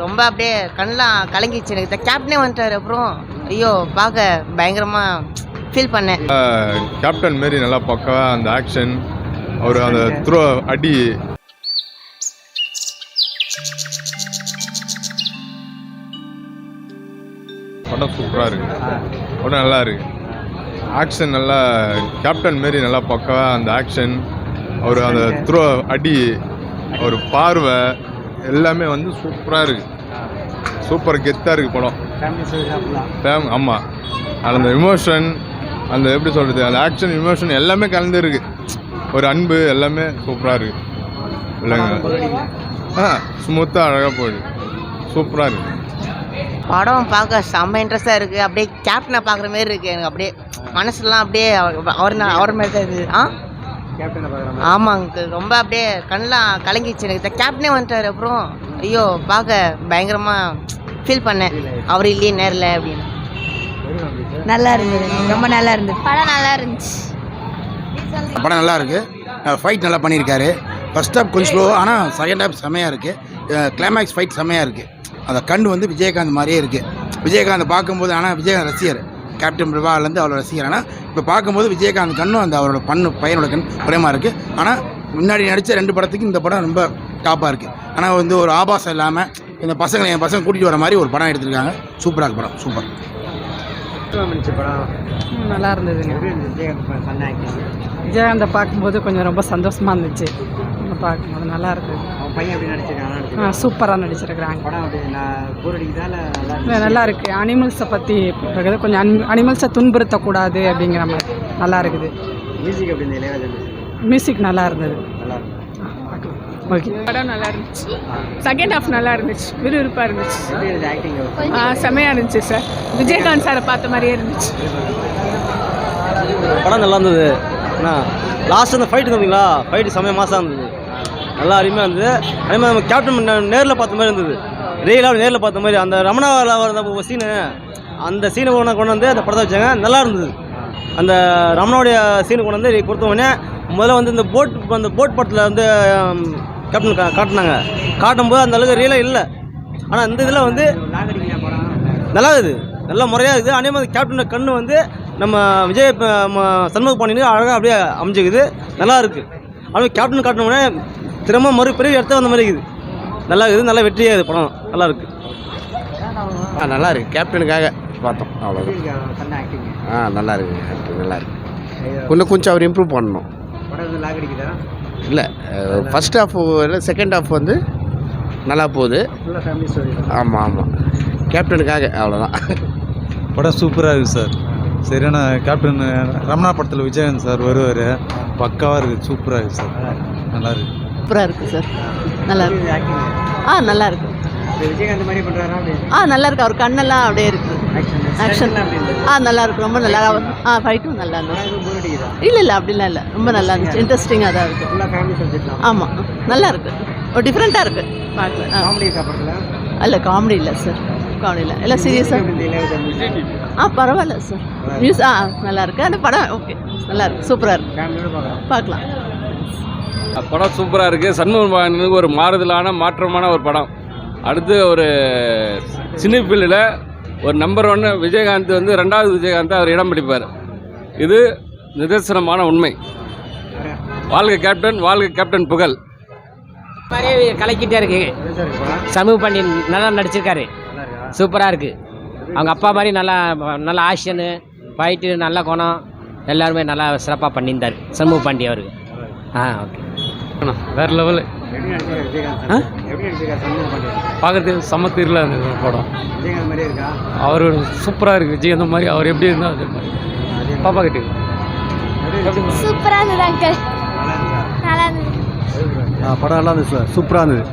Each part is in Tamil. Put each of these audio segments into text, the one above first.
ரொம்ப அப்படியே கண்ணெலாம் கலங்கிச்சு எனக்கு. இந்த கேப்டனே வந்துட்டார். அப்புறம் ஐயோ பார்க்க பயங்கரமாக ஃபீல் பண்ணேன். கேப்டன் மாரி நல்லா பக்கா அந்த ஆக்ஷன், அவர் அந்த த்ரோ அடி படம் சூப்பராக இருக்கு. படம் நல்லா இருக்கு. ஆக்ஷன் நல்லா கேப்டன் மாரி நல்லா பக்கா அந்த ஆக்ஷன், அவர் அந்த த்ரோ அடி, அவர் பார்வை எல்லாமே வந்து சூப்பராக இருக்குது. சூப்பர் கெத்தாக இருக்குது படம். ஆமாம், அந்த இமோஷன், அந்த எப்படி சொல்கிறது, அந்த ஆக்ஷன் இமோஷன் எல்லாமே கலந்து இருக்குது. ஒரு அன்பு எல்லாமே சூப்பராக இருக்குது. இல்லைங்க, ஸ்மூத்தாக அழகாக போகுது. சூப்பராக இருக்குது. படம் பார்க்க செம்ம இன்ட்ரெஸ்டாக இருக்குது. அப்படியே கேப்டனை பார்க்குற மாரி இருக்குது எனக்கு. அப்படியே மனசுலாம் அப்படியே அவர் மாதிரி தான் இருக்குது. ஆமாங்க, ரொம்ப அப்படியே கண்ணெலாம் கலங்கிச்சு எனக்கு. இந்த கேப்டனே வந்துட்டார். அப்புறம் ஐயோ பார்க்க பயங்கரமாக ஃபீல் பண்ணேன், அவர் இல்லையே நேரில் அப்படின்னு. நல்லா இருந்தது, ரொம்ப நல்லா இருந்தது. படம் நல்லா இருந்துச்சு. படம் நல்லா இருக்குது. ஃபைட் நல்லா பண்ணியிருக்காரு. ஃபர்ஸ்ட் ஹாஃப் கொஞ்சம் ஸ்லோ, ஆனால் செகண்ட் ஹாஃப் செம்மையாக இருக்குது. கிளைமேக்ஸ் ஃபைட் செம்மையாக இருக்குது. அந்த கண் வந்து விஜயகாந்த் மாதிரியே இருக்குது. விஜயகாந்த் பார்க்கும்போது, ஆனால் விஜயகாந்த் ரசிகர், கேப்டன் பிரபாலேருந்து அவரோட ரசிகர். ஆனால் இப்போ பார்க்கும்போது விஜயகாந்த் கண்ணும் அந்த அவரோட பையனோட கண் பிரேமாக இருக்குது. ஆனால் முன்னாடி நடித்த 2 படத்துக்கு இந்த படம் ரொம்ப டாப்பாக இருக்குது. ஆனால் வந்து ஒரு ஆபாசம் இல்லாமல் இந்த பசங்களை என் பசங்க கூட்டிகிட்டு வர மாதிரி ஒரு படம் எடுத்திருக்காங்க. சூப்பராக இருக்கு படம். சூப்பர். நல்லா இருந்ததுங்க. விஜயகாந்தை பார்க்கும்போது கொஞ்சம் ரொம்ப சந்தோஷமாக இருந்துச்சு. பார்க்கும்போது நல்லா இருக்குது. சூப்பராக நடிச்சிருக்கிறாங்க. நல்லா இருக்குது. அனிமல்ஸை பற்றி கொஞ்சம் அனிமல்ஸை துன்புறுத்தக்கூடாது அப்படிங்கிற மாதிரி நல்லா இருக்குது. மியூசிக் நல்லா இருந்தது. ஓகே, படம் நல்லா இருந்துச்சு. செகண்ட் ஹாஃப் நல்லா இருந்துச்சு, விறுவிறுப்பாக இருந்துச்சு. செம்மையாக இருந்துச்சு சார். விஜயகாந்த் சாரை பார்த்த மாதிரியே இருந்துச்சு. படம் நல்லா இருந்தது. லாஸ்ட் அந்த ஃபைட்டு இருந்தீங்களா, ஃபைட்டு செம்மையாக மாசாக இருந்தது. நல்லா அருமையாக இருந்தது. அதே மாதிரி நம்ம கேப்டன் நேரில் பார்த்த மாதிரி இருந்தது. ரியலாக நேரில் பார்த்த மாதிரி அந்த ரமணாவில் வர சீனு, அந்த சீனை கொண்டு வந்து அந்த படத்தை வச்சாங்க. நல்லா இருந்தது. அந்த ரமணாவுடைய சீனு கொண்டு வந்து கொடுத்தவொடனே முதல்ல வந்து இந்த போட் படத்தில் வந்து கேப்டன் காட்டினாங்க. காட்டும்போது அந்த அளவுக்கு ரியலாக இல்லை. ஆனால் இந்த இதில் வந்து நல்லா இருக்குது, நல்ல முறையாக இருக்குது. அதே மாதிரி கேப்டனோட கண்ணு வந்து நம்ம விஜய் சண்முக பாண்டியனுக்கு அழகாக அப்படியே அமைஞ்சிக்குது. நல்லா இருக்குது. ஆனால் கேப்டன் காட்டினோடனே திரும்ப மறுபெரிய இடத்த வந்த மாதிரி இருக்குது. நல்லா இருக்குது. நல்லா வெற்றியாக இருக்குது படம். நல்லா இருக்குது. நல்லா இருக்குது. கேப்டனுக்காக பார்த்தோம், அவ்வளோதான். நல்லா இருக்குது. ஆக்டிங் நல்லா இருக்குது. கொஞ்சம் அவர் இம்ப்ரூவ் பண்ணணும். இல்லை, ஃபஸ்ட் ஹாஃப் இல்லை, செகண்ட் ஹாஃப் வந்து நல்லா போகுது. ஆமாம், கேப்டனுக்காக அவ்வளோதான். படம் சூப்பராக இருக்குது சார். சரியான கேப்டன் ரமணா படத்தில் விஜயகாந்த் சார் வருவார். பக்காவாக இருக்குது. சூப்பராக இருக்குது சார். நல்லா இருக்குது. சூப்பராக இருக்குது சார். நல்லா இருக்குது. நல்லா இருக்குது. விஜயகாந்த் மாதிரி பண்ணுறாரா? நல்லா இருக்குது. அவர் கண்ணெல்லாம் அப்படியே இருக்குது. ஆக்ஷன் நல்லா இருக்குது. ரொம்ப நல்லா. ஃபைட்டும் நல்லா இருந்துச்சு. இல்லை அப்படிலாம் இல்லை, ரொம்ப நல்லா இருந்துச்சு. இன்ட்ரெஸ்டிங்காக தான் இருக்குது. ஆமாம், நல்லா இருக்குது. ஒரு டிஃப்ரெண்ட்டாக இருக்குது பார்க்க. இல்லை, காமெடி இல்லை சார். காமெடி இல்லை, எல்லாம் சீரியஸாக. பரவாயில்ல சார். நியூஸ் நல்லா இருக்குது. அந்த படம் ஓகே, நல்லா இருக்குது. சூப்பராக இருக்குது. பார்க்கலாம். படம் சூப்பராக இருக்குது. சண்முகபாண்டியனுக்கு ஒரு மாற்றமான ஒரு படம். அடுத்து ஒரு சினி ஃபீல்டில் ஒரு நம்பர் 1 விஜயகாந்த் வந்து 2வது விஜயகாந்த் அவர் இடம் பிடிப்பார். இது நிதர்சனமான உண்மை. வாழ்க கேப்டன், வாழ்க கேப்டன் புகழ். நிறைய கலக்கிட்டே இருக்கு. சண்முக பாண்டியன் நல்லா நடிச்சிருக்காரு. சூப்பராக இருக்குது. அவங்க அப்பா மாதிரி நல்லா ஆக்ஷனு, ஃபைட்டு, நல்ல குணம், எல்லாருமே நல்லா சிறப்பாக பண்ணியிருந்தார் சண்முக பாண்டியன் அவருக்கு. ஓகே, வேறு லெவலு. பார்க்குறதுக்கு சமத்தீரில் இருந்தது படம். அவர் சூப்பராக இருக்குது. விஜயகாந்த் மாதிரி அவர் எப்படி இருந்தால் அதே மாதிரி பாப்பா கிட்ட சூப்பராக இருந்தது அங்கிள். நல்லா இருந்தது. படம் நல்லா இருந்துச்சு சார். சூப்பராக இருந்தது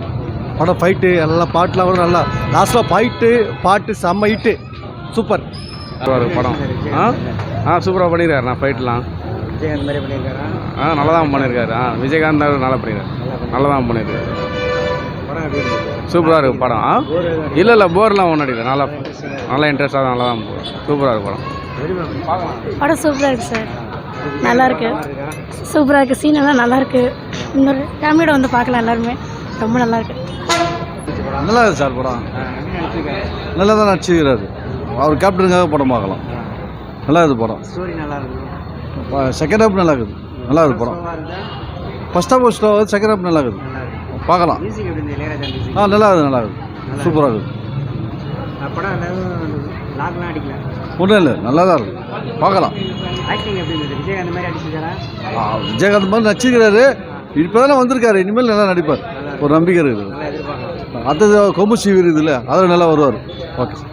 படம். ஃபைட்டு எல்லாம், பாட்டுலாம் கூட நல்லா. லாஸ்ட்டில் பாட்டு செம்ம ஹிட்டு. சூப்பர் படம். சூப்பராக பண்ணியிருக்காரு. நான் ஃபைட்லாம் விஜயகாந்த் மாதிரி பண்ணியிருக்காரா? நல்லா தான் பண்ணியிருக்காரு. விஜயகாந்த் அவர் நல்லா பண்ணியிருக்காரு. நல்லா தான் பண்ணியிருக்காரு. சூப்பராக இருக்குது படம். இல்லை போர்லாம் ஒன்றும் அடிக்கல. நல்லா இன்ட்ரெஸ்டாக நல்லா தான் போகும். சூப்பராக இருக்குது படம். படம் சூப்பராக இருக்குது சார். நல்லா இருக்கு. சூப்பராக இருக்குது. சீன் எல்லாம் நல்லா இருக்குது. இன்னொரு ஃபேமிலியோட வந்து பார்க்கலாம் எல்லாருமே. ரொம்ப நல்லா இருக்குது. நல்லா இருக்குது சார் படம். நல்லா தான் நடிச்சிருக்கிறாரு. அவர் கேப்டனுக்காக படம் பார்க்கலாம். நல்லா இருக்குது படம். செகண்ட் ஹாஃப் நல்லா இருக்குது. நல்லா இருக்குது படம். First half slow, second half நல்லா இருக்குது. பார்க்கலாம். நல்லா இருக்குது, நல்லா இருக்குது. சூப்பராக இருக்குது. ஒன்றும் இல்லை, நல்லா தான் இருக்குது. பார்க்கலாம். விஜயகாந்த் மாதிரி நடிச்சிருக்கிறாரு. இப்போ தானே வந்திருக்காரு, இனிமேல் நல்லா நடிப்பார். ஒரு நம்பிக்கை இருக்குது. அடுத்தது கொம்பு சீவி இருக்குதுல்ல, அதில் நல்லா வருவார். Okay sir.